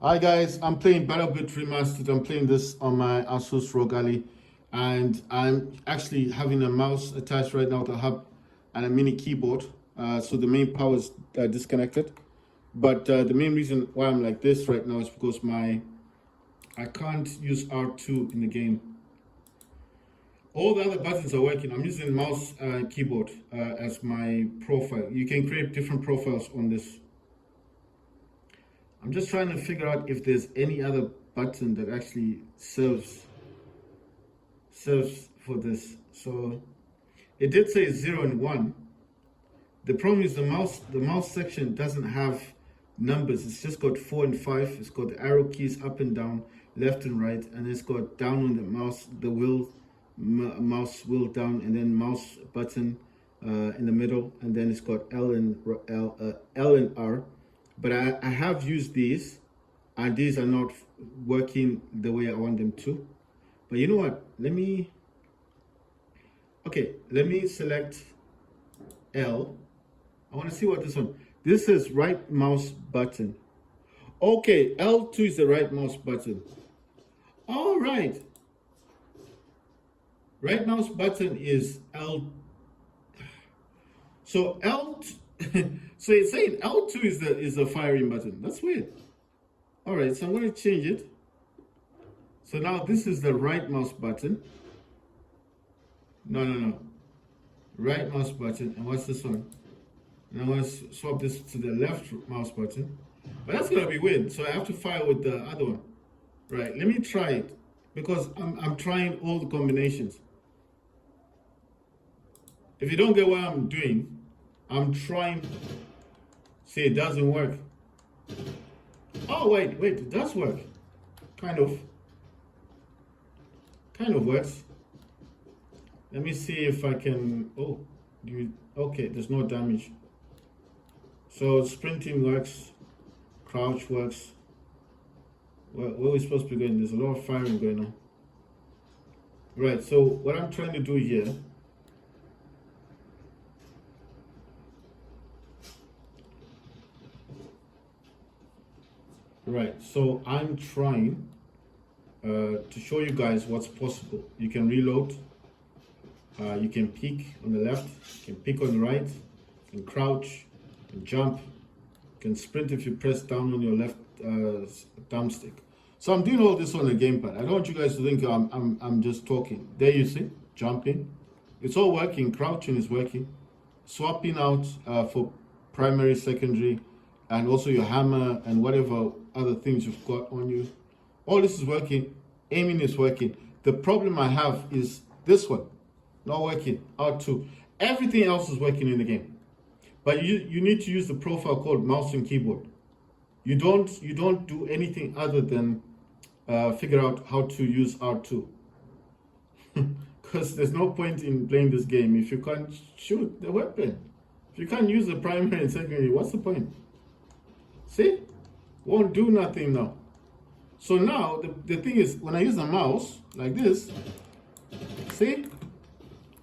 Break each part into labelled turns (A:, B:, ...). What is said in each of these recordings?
A: Hi guys, I'm playing BattleBit Remastered. I'm playing this on my Asus ROG, and I'm actually having a mouse attached right now to the hub and a mini keyboard. So the main power is disconnected. But the main reason why I'm like this right now is because I can't use R2 in the game. All the other buttons are working. I'm using mouse keyboard as my profile. You can create different profiles on this. I'm just trying to figure out if there's any other button that actually serves for this. So it did say 0 and 1. The problem is the mouse section doesn't have numbers. It's just got 4 and 5. It's got the arrow keys up and down, left and right, and it's got down on the mouse, the wheel, mouse wheel down, and then mouse button in the middle, and then it's got L and R. But I have used these, and these are not working the way I want them to. But you know what? Let me select L. I want to see what this one. This is right mouse button. Okay, L2 is the right mouse button. All right. Right mouse button is L. So L2. So it's saying L2 is the firing button. That's weird. All right, so I'm going to change it. So now this is the right mouse button. No. Right mouse button. And what's this one? And I want to swap this to the left mouse button. But that's going to be weird. So I have to fire with the other one. Right, let me try it. Because I'm trying all the combinations. If you don't get what I'm doing, I'm trying. See, it doesn't work. Oh, wait, it does work. Kind of works. Let me see if I can. Okay, there's no damage. So sprinting works, crouch works. Where are we supposed to be going? There's a lot of firing going on. Right, so what I'm trying to do here. Right, so I'm trying to show you guys what's possible. You can reload, you can peek on the left, you can peek on the right, you can crouch, you can jump, you can sprint if you press down on your left thumbstick. So I'm doing all this on the gamepad. I don't want you guys to think I'm just talking. There you see, jumping. It's all working, crouching is working. Swapping out for primary, secondary, and also your hammer and whatever other things you've got on you. All this is working. Aiming is working. The problem I have is this one, not working. R2. Everything else is working in the game. But you need to use the profile called mouse and keyboard. You don't do anything other than figure out how to use R2. Because there's no point in playing this game if you can't shoot the weapon. If you can't use the primary and secondary, what's the point? See? Won't do nothing now. So now, the thing is, when I use the mouse, like this, see?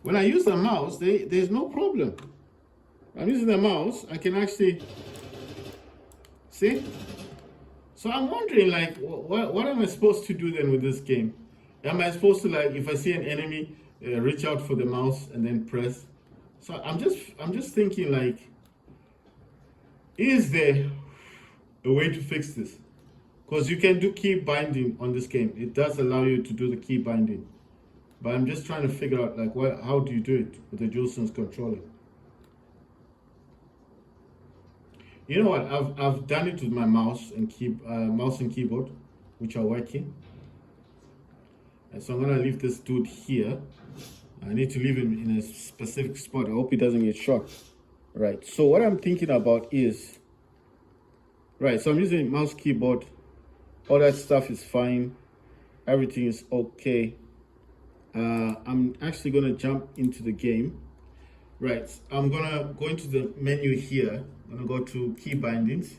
A: When I use the mouse, there's no problem. I'm using the mouse, I can actually, see? So I'm wondering, like, what am I supposed to do then with this game? Am I supposed to, like, if I see an enemy, reach out for the mouse and then press? So I'm just thinking, like, is there a way to fix this? Because you can do key binding on this game. It does allow you to do the key binding. But I'm just trying to figure out, like, how do you do it with the DualSense controller? You know what? I've done it with my mouse and keyboard, which are working. And so I'm gonna leave this dude here. I need to leave him in a specific spot. I hope he doesn't get shot. Right. So what I'm thinking about is, right. So I'm using mouse, keyboard. All that stuff is fine. Everything is okay. I'm actually gonna jump into the game. Right. I'm gonna go into the menu here. I'm gonna go to key bindings,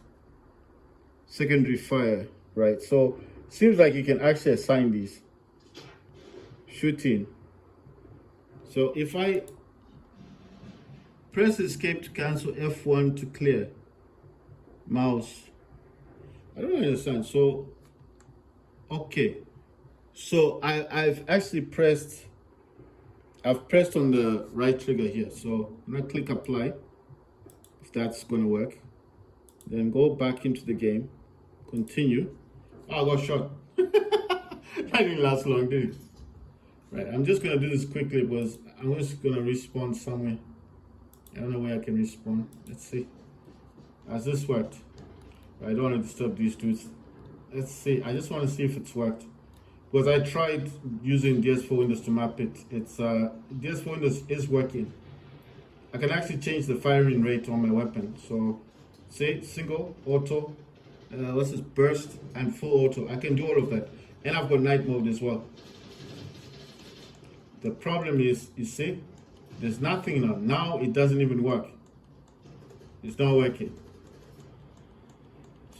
A: secondary fire. Right. So seems like you can actually assign these. Shooting. So if I press escape to cancel, F1 to clear, mouse, I don't understand. So, okay. So I've actually I've pressed on the right trigger here. So I'm gonna click apply, if that's gonna work. Then go back into the game, continue. Oh, I got shot. That didn't last long, did it? Right, I'm just gonna do this quickly because I'm just gonna respawn somewhere. I don't know where I can respawn. Let's see. Has this worked? I don't want to disturb these dudes. Let's see. I just want to see if it's worked. Because I tried using DS4 Windows to map it. It's DS4 Windows is working. I can actually change the firing rate on my weapon. So, say single, auto, what's this, burst, and full auto. I can do all of that. And I've got night mode as well. The problem is, you see, there's nothing now. Now it doesn't even work. It's not working.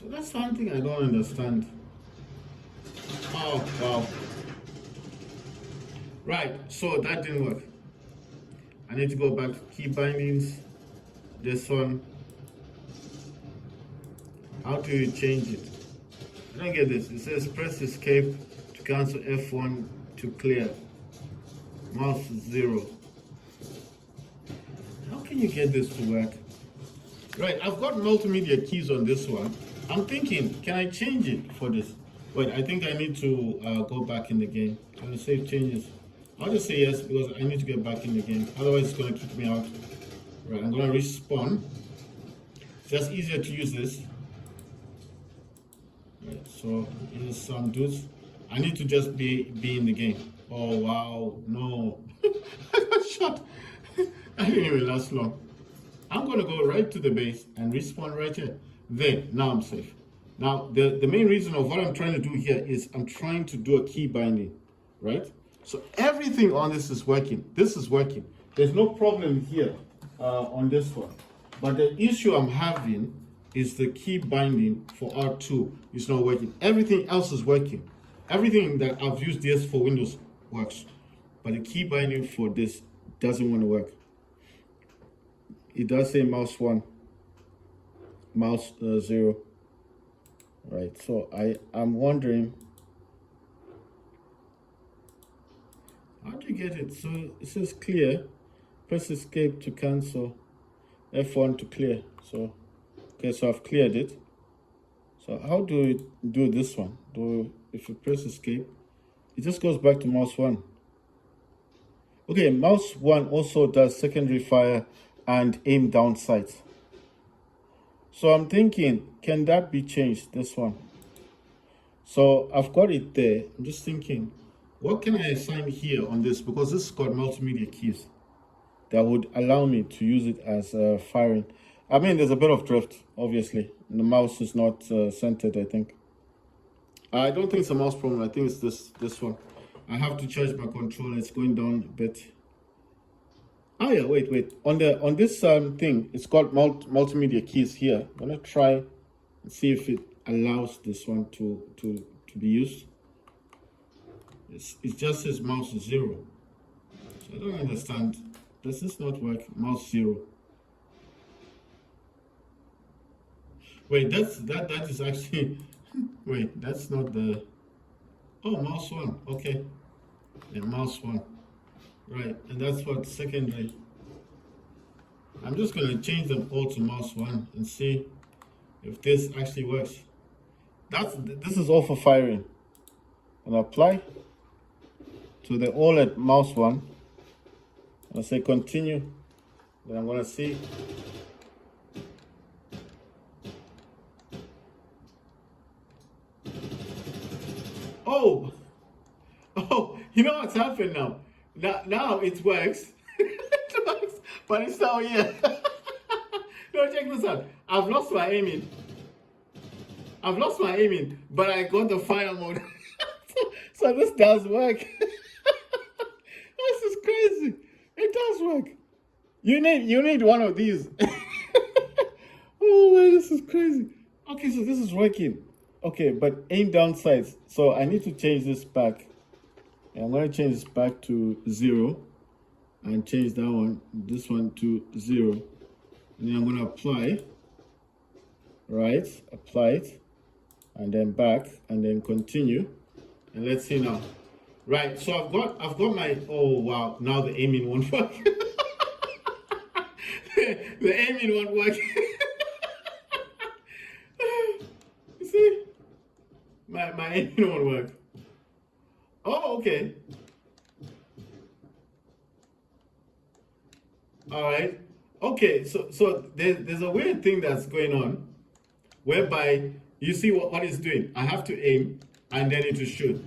A: So that's something I don't understand. Oh, wow. Right, so that didn't work. I need to go back to key bindings. This one. How do you change it? I don't get this. It says press escape to cancel F1 to clear. Mouse 0. How can you get this to work? Right, I've got multimedia keys on this one. I'm thinking, can I change it for this? Wait, I think I need to go back in the game. I'm gonna save changes. I'll just say yes because I need to get back in the game. Otherwise, it's gonna kick me out. Right, I'm gonna respawn. It's just easier to use this. Right, so here's some dudes. I need to just be in the game. Oh wow, no. I got shot. I didn't even last long. I'm gonna go right to the base and respawn right here. There, now I'm safe. Now, the main reason of what I'm trying to do here is I'm trying to do a key binding, right? So everything on this is working. This is working. There's no problem here on this one. But the issue I'm having is the key binding for R2 is not working. Everything else is working. Everything that I've used DS for Windows works. But the key binding for this doesn't want to work. It does say mouse 1, mouse 0. Right, so I'm wondering, how do you get it? So it says clear, press escape to cancel, F1 to clear. So, okay, so I've cleared it. So how do we do this one? If you press escape, it just goes back to mouse 1. Okay, mouse 1 also does secondary fire and aim down sights. So I'm thinking, can that be changed, this one? So I've got it there. I'm just thinking, what can I assign here on this? Because this has got multimedia keys that would allow me to use it as firing. I mean, there's a bit of drift, obviously. The mouse is not centered, I think. I don't think it's a mouse problem. I think it's this one. I have to charge my controller. It's going down a bit. Oh yeah, wait. On this thing, it's got multimedia keys here. I'm gonna try and see if it allows this one to be used. It just says mouse 0. So I don't understand. Does this not work? Mouse 0. Wait, that is actually wait, that's not the mouse 1. Okay. Yeah, mouse 1. Right, and that's what secondary. I'm just going to change them all to mouse 1 and see if this actually works. This is all for firing. And apply. So they're all at mouse 1. I'll say continue. Then I'm going to see. Oh, you know what's happened now? Now it works. It works, but it's now here. No, check this out. I've lost my aiming, but I got the fire mode. So this does work. This is crazy. It does work. You need one of these. Oh man, this is crazy. Okay, so this is working. Okay, but aim down sights. So I need to change this back. I'm going to change this back to 0 and change this one to 0. And then I'm going to apply, right? Apply it. and then back, and then continue. And let's see now. Right, so I've got my, oh wow, now the aiming won't work. The aiming won't work. You see? My aiming won't work. Oh, okay. All right. Okay, so there's a weird thing that's going on, whereby you see what it's doing. I have to aim, and then it will shoot.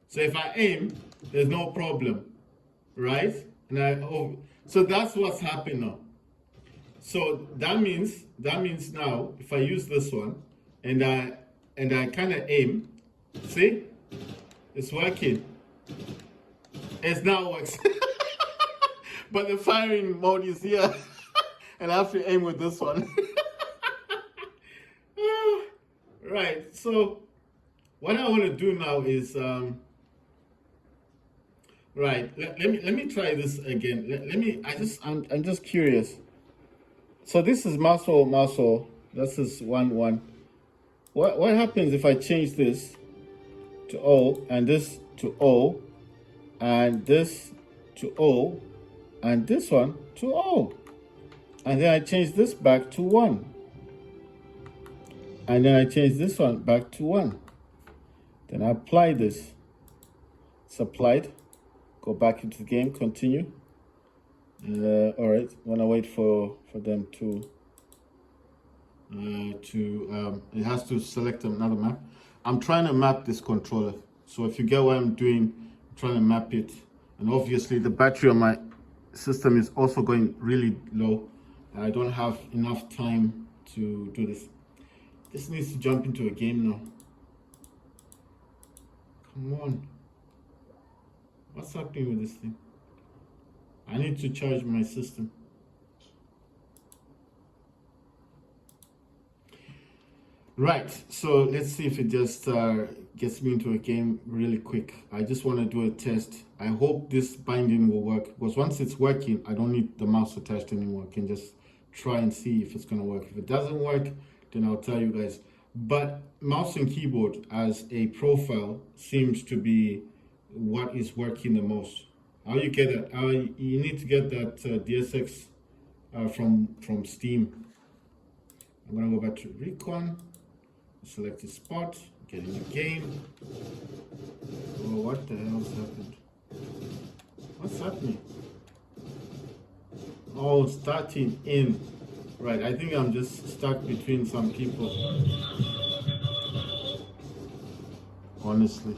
A: So if I aim, there's no problem, right? So that's what's happening now. So that means now if I use this one and I kind of aim, see, it's working. It now works. But the firing mode is here, and I have to aim with this one. Right. So what I want to do now is right. Let me try this again. Let me. I'm just curious. So this is muscle. This is 1-1. What happens if I change this to O and this to O and this to O and this one to O, and then I change this back to 1, and then I change this one back to 1. Then I apply this. It's applied. Go back into the game. Continue. All right. When I wait for them to it has to select another map. I'm trying to map this controller. So if you get what I'm doing, I'm trying to map it. And obviously the battery on my system is also going really low. I don't have enough time to do this. This needs to jump into a game now. Come on. What's happening with this thing? I need to charge my system. Right, so let's see if it just gets me into a game really quick. I just want to do a test. I hope this binding will work, because once it's working, I don't need the mouse attached anymore. I can just try and see if it's going to work. If it doesn't work, then I'll tell you guys. But mouse and keyboard as a profile seems to be what is working the most. How you get it? You need to get that DSX from Steam. I'm gonna go back to Recon, select a spot, get in the game. Oh, what the hell's happened? What's happening? Oh, starting in. Right, I think I'm just stuck between some people. Honestly.